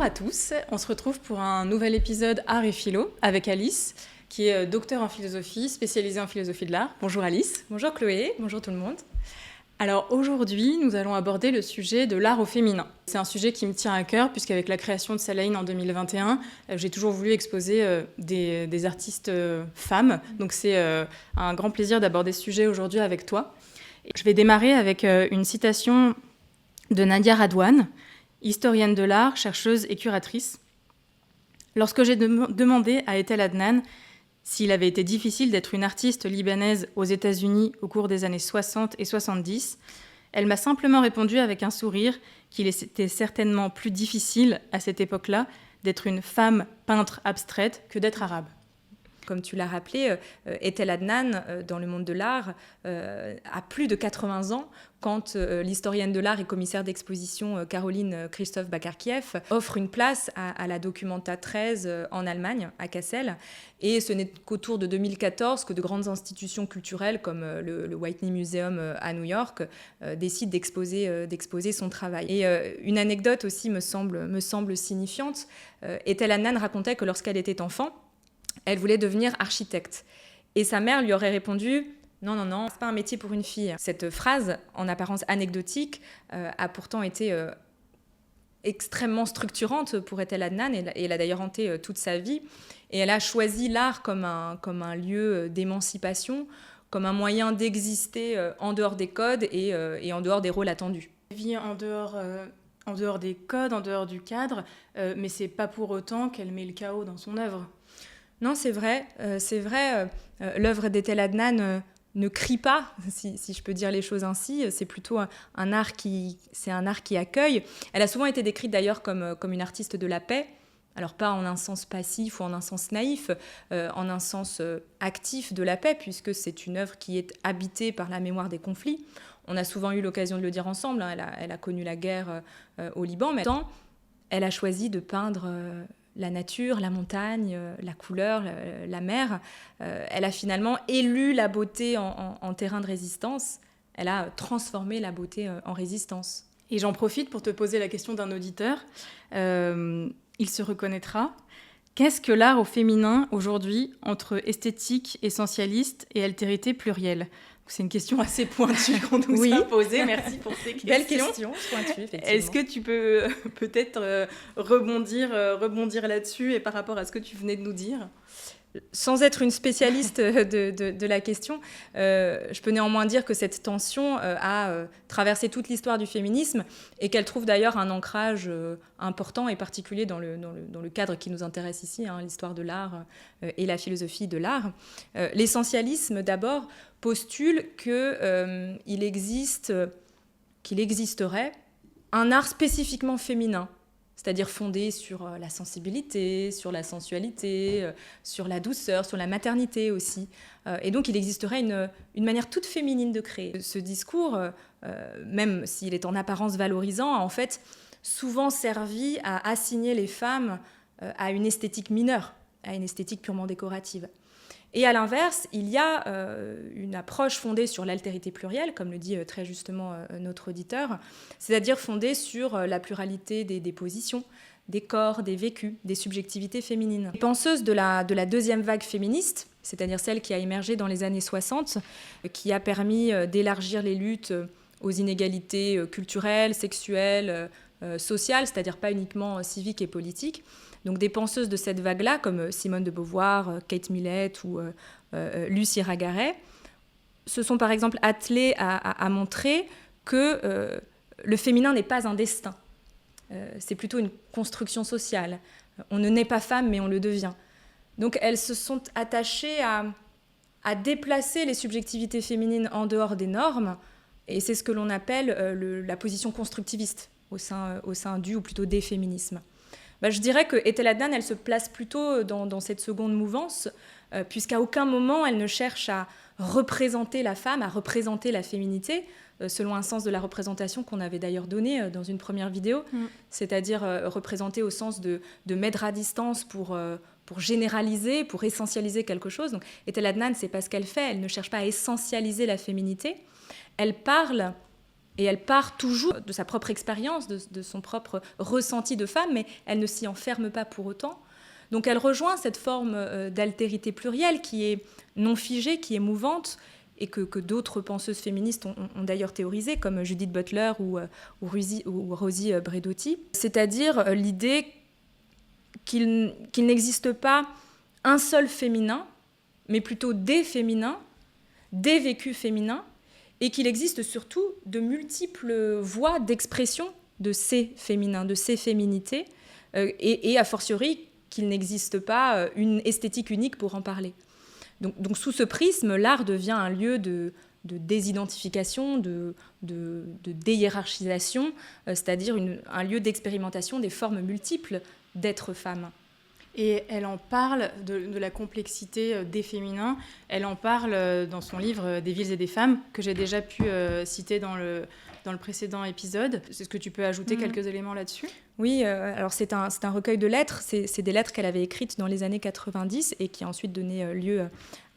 Bonjour à tous, on se retrouve pour un nouvel épisode Art et Philo avec Alice, qui est docteure en philosophie, spécialisée en philosophie de l'art. Bonjour Alice. Bonjour Chloé, bonjour tout le monde. Alors aujourd'hui, nous allons aborder le sujet de l'art au féminin. C'est un sujet qui me tient à cœur, puisqu'avec la création de Salaïne en 2021, j'ai toujours voulu exposer des artistes femmes. Donc c'est un grand plaisir d'aborder ce sujet aujourd'hui avec toi. Je vais démarrer avec une citation de Nadia Radwan, historienne de l'art, chercheuse et curatrice. Lorsque j'ai demandé à Etel Adnan s'il avait été difficile d'être une artiste libanaise aux États-Unis au cours des années 60 et 70, elle m'a simplement répondu avec un sourire qu'il était certainement plus difficile à cette époque-là d'être une femme peintre abstraite que d'être arabe. Comme tu l'as rappelé, Etel Adnan, dans le monde de l'art, a plus de 80 ans quand l'historienne de l'art et commissaire d'exposition Caroline Christophe Bakarkiev offre une place à la Documenta 13 en Allemagne, à Kassel. Et ce n'est qu'autour de 2014 que de grandes institutions culturelles comme le Whitney Museum à New York décident d'exposer son travail. Et une anecdote aussi me semble signifiante. Etel Adnan racontait que lorsqu'elle était enfant, elle voulait devenir architecte. Et sa mère lui aurait répondu « Non, c'est pas un métier pour une fille ». Cette phrase, en apparence anecdotique, a pourtant été extrêmement structurante pour Etel Adnan, et elle a d'ailleurs hanté toute sa vie. Et elle a choisi l'art comme un lieu d'émancipation, comme un moyen d'exister en dehors des codes et en dehors des rôles attendus. Elle vit en dehors des codes, en dehors du cadre, mais c'est pas pour autant qu'elle met le chaos dans son œuvre. Non, c'est vrai. L'œuvre d'Etel Adnan ne crie pas, si je peux dire les choses ainsi. C'est plutôt un art qui accueille. Elle a souvent été décrite d'ailleurs comme une artiste de la paix. Alors pas en un sens passif ou en un sens naïf, en un sens actif de la paix, puisque c'est une œuvre qui est habitée par la mémoire des conflits. On a souvent eu l'occasion de le dire ensemble. Elle a connu la guerre au Liban, mais elle a choisi de peindre la nature, la montagne, la couleur, la mer. Elle a finalement élu la beauté en terrain de résistance. Elle a transformé la beauté en résistance. Et j'en profite pour te poser la question d'un auditeur. Il se reconnaîtra. Qu'est-ce que l'art au féminin aujourd'hui entre esthétique essentialiste et altérité plurielle ? C'est une question assez pointue qu'on nous a posée. Merci pour ces questions. Belle question, pointue, effectivement. Est-ce que tu peux peut-être rebondir là-dessus et par rapport à ce que tu venais de nous dire ? Sans être une spécialiste de la question, je peux néanmoins dire que cette tension a traversé toute l'histoire du féminisme et qu'elle trouve d'ailleurs un ancrage important et particulier dans le cadre qui nous intéresse ici, l'histoire de l'art et la philosophie de l'art. L'essentialisme, d'abord, postule qu'il existerait un art spécifiquement féminin, c'est-à-dire fondé sur la sensibilité, sur la sensualité, sur la douceur, sur la maternité aussi. Et donc il existerait une manière toute féminine de créer. Ce discours, même s'il est en apparence valorisant, a en fait souvent servi à assigner les femmes à une esthétique mineure, à une esthétique purement décorative. Et à l'inverse, il y a une approche fondée sur l'altérité plurielle, comme le dit très justement notre auditeur, c'est-à-dire fondée sur la pluralité des positions, des corps, des vécus, des subjectivités féminines. Les penseuses de la deuxième vague féministe, c'est-à-dire celle qui a émergé dans les années 60, qui a permis d'élargir les luttes aux inégalités culturelles, sexuelles, sociales, c'est-à-dire pas uniquement civiques et politiques. Donc des penseuses de cette vague-là, comme Simone de Beauvoir, Kate Millett ou Lucie Iragaray, se sont par exemple attelées à montrer que le féminin n'est pas un destin. C'est plutôt une construction sociale. On ne naît pas femme, mais on le devient. Donc elles se sont attachées à déplacer les subjectivités féminines en dehors des normes, et c'est ce que l'on appelle la position constructiviste au sein du, ou plutôt des féminismes. Je dirais que Etel Adnan, elle se place plutôt dans cette seconde mouvance, puisqu'à aucun moment elle ne cherche à représenter la femme, à représenter la féminité, selon un sens de la représentation qu'on avait d'ailleurs donné dans une première vidéo, c'est-à-dire représenter au sens de mettre à distance pour généraliser, pour essentialiser quelque chose. Donc Etel Adnan, c'est pas ce qu'elle fait, elle ne cherche pas à essentialiser la féminité, elle parle Et elle part toujours de sa propre expérience, de son propre ressenti de femme, mais elle ne s'y enferme pas pour autant. Donc elle rejoint cette forme d'altérité plurielle qui est non figée, qui est mouvante, et que d'autres penseuses féministes ont d'ailleurs théorisé, comme Judith Butler ou Rosie Braidotti. C'est-à-dire l'idée qu'il n'existe pas un seul féminin, mais plutôt des féminins, des vécus féminins, et qu'il existe surtout de multiples voies d'expression de ces féminins, de ces féminités, et a fortiori qu'il n'existe pas une esthétique unique pour en parler. Donc sous ce prisme, l'art devient un lieu de désidentification, de déhiérarchisation, c'est-à-dire un lieu d'expérimentation des formes multiples d'être femme. Et elle en parle de la complexité des féminins. Elle en parle dans son livre « Des villes et des femmes », que j'ai déjà pu citer dans le précédent épisode. Est-ce que tu peux ajouter quelques éléments là-dessus ? Oui, alors c'est un recueil de lettres. C'est des lettres qu'elle avait écrites dans les années 90 et qui a ensuite donné lieu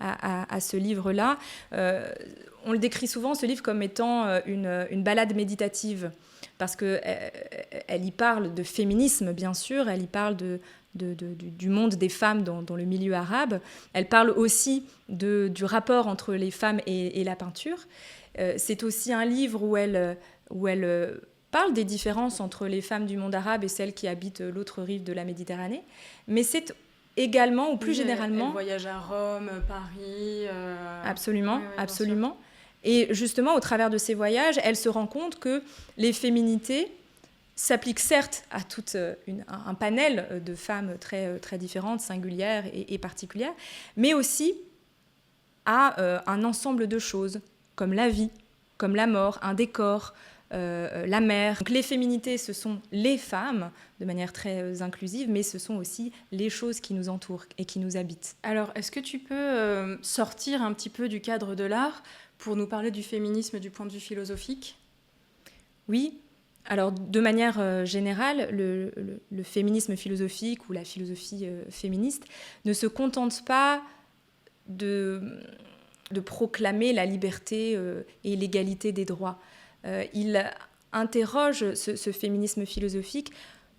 à ce livre-là. On le décrit souvent, ce livre, comme étant une balade méditative, parce qu'elle y parle de féminisme, bien sûr, elle y parle du monde des femmes dans le milieu arabe. Elle parle aussi du rapport entre les femmes et la peinture. C'est aussi un livre où elle parle des différences entre les femmes du monde arabe et celles qui habitent l'autre rive de la Méditerranée. Mais c'est également, ou plus généralement... Elle voyage à Rome, Paris... Absolument, absolument. Et justement, au travers de ces voyages, elle se rend compte que les féminités s'applique certes à tout un panel de femmes très, très différentes, singulières et particulières, mais aussi à un ensemble de choses, comme la vie, comme la mort, un décor, la mer. Donc les féminités, ce sont les femmes, de manière très inclusive, mais ce sont aussi les choses qui nous entourent et qui nous habitent. Alors, est-ce que tu peux sortir un petit peu du cadre de l'art pour nous parler du féminisme du point de vue philosophique ? Oui. Alors, de manière générale, le féminisme philosophique ou la philosophie féministe ne se contente pas de proclamer la liberté et l'égalité des droits. Il interroge ce féminisme philosophique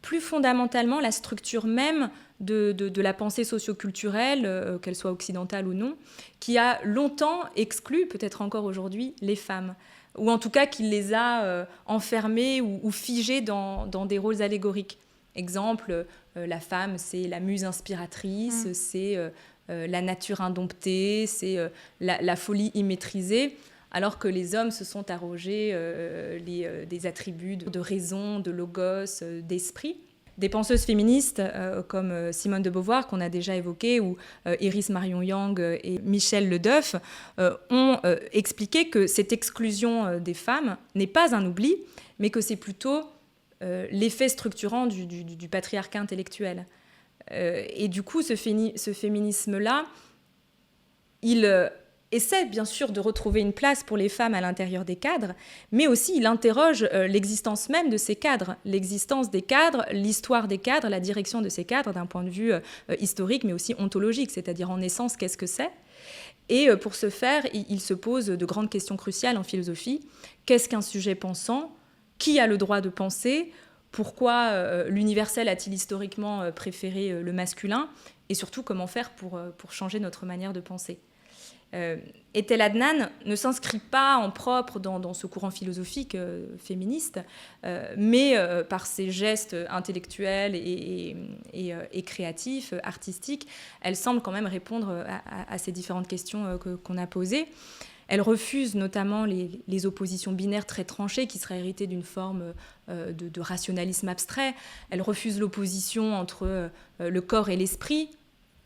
plus fondamentalement la structure même de la pensée socioculturelle, qu'elle soit occidentale ou non, qui a longtemps exclu, peut-être encore aujourd'hui, les femmes, ou en tout cas qui les a enfermées ou figées dans des rôles allégoriques. Exemple, la femme, c'est la muse inspiratrice, c'est la nature indomptée, c'est la folie immaîtrisée, alors que les hommes se sont arrogés des attributs de raison, de logos, d'esprit. Des penseuses féministes comme Simone de Beauvoir, qu'on a déjà évoquée, ou Iris Marion Young et Michel Ledeuf, ont expliqué que cette exclusion des femmes n'est pas un oubli, mais que c'est plutôt l'effet structurant du patriarcat intellectuel. Et du coup, ce féminisme-là, il essaie bien sûr de retrouver une place pour les femmes à l'intérieur des cadres, mais aussi il interroge l'existence même de ces cadres, l'existence des cadres, l'histoire des cadres, la direction de ces cadres d'un point de vue historique, mais aussi ontologique, c'est-à-dire en essence, qu'est-ce que c'est ? Et pour ce faire, il se pose de grandes questions cruciales en philosophie. Qu'est-ce qu'un sujet pensant ? Qui a le droit de penser ? Pourquoi l'universel a-t-il historiquement préféré le masculin ? Et surtout, comment faire pour changer notre manière de penser ? Etel Adnan ne s'inscrit pas en propre dans ce courant philosophique féministe, mais par ses gestes intellectuels et créatifs, artistiques, elle semble quand même répondre à ces différentes questions qu'on a posées. Elle refuse notamment les oppositions binaires très tranchées qui seraient héritées d'une forme de rationalisme abstrait. Elle refuse l'opposition entre le corps et l'esprit,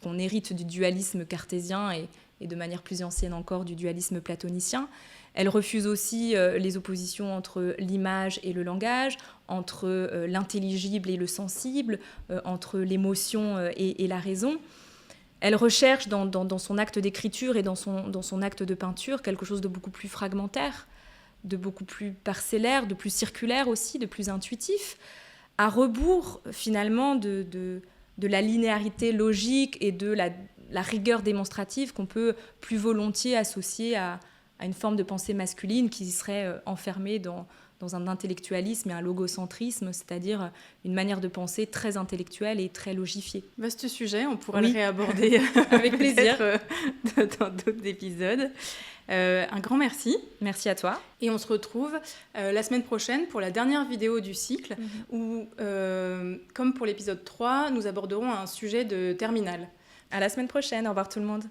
qu'on hérite du dualisme cartésien et de manière plus ancienne encore du dualisme platonicien. Elle refuse aussi les oppositions entre l'image et le langage, entre l'intelligible et le sensible, entre l'émotion et la raison. Elle recherche dans son acte d'écriture et dans son acte de peinture quelque chose de beaucoup plus fragmentaire, de beaucoup plus parcellaire, de plus circulaire aussi, de plus intuitif, à rebours finalement de la linéarité logique et de la rigueur démonstrative qu'on peut plus volontiers associer à à une forme de pensée masculine qui serait enfermée dans un intellectualisme et un logocentrisme, c'est-à-dire une manière de penser très intellectuelle et très logifiée. Vaste sujet, on pourra le réaborder avec plaisir dans d'autres épisodes. Un grand merci. Merci à toi. Et on se retrouve la semaine prochaine pour la dernière vidéo du cycle où, comme pour l'épisode 3, nous aborderons un sujet de terminale. À la semaine prochaine. Au revoir tout le monde.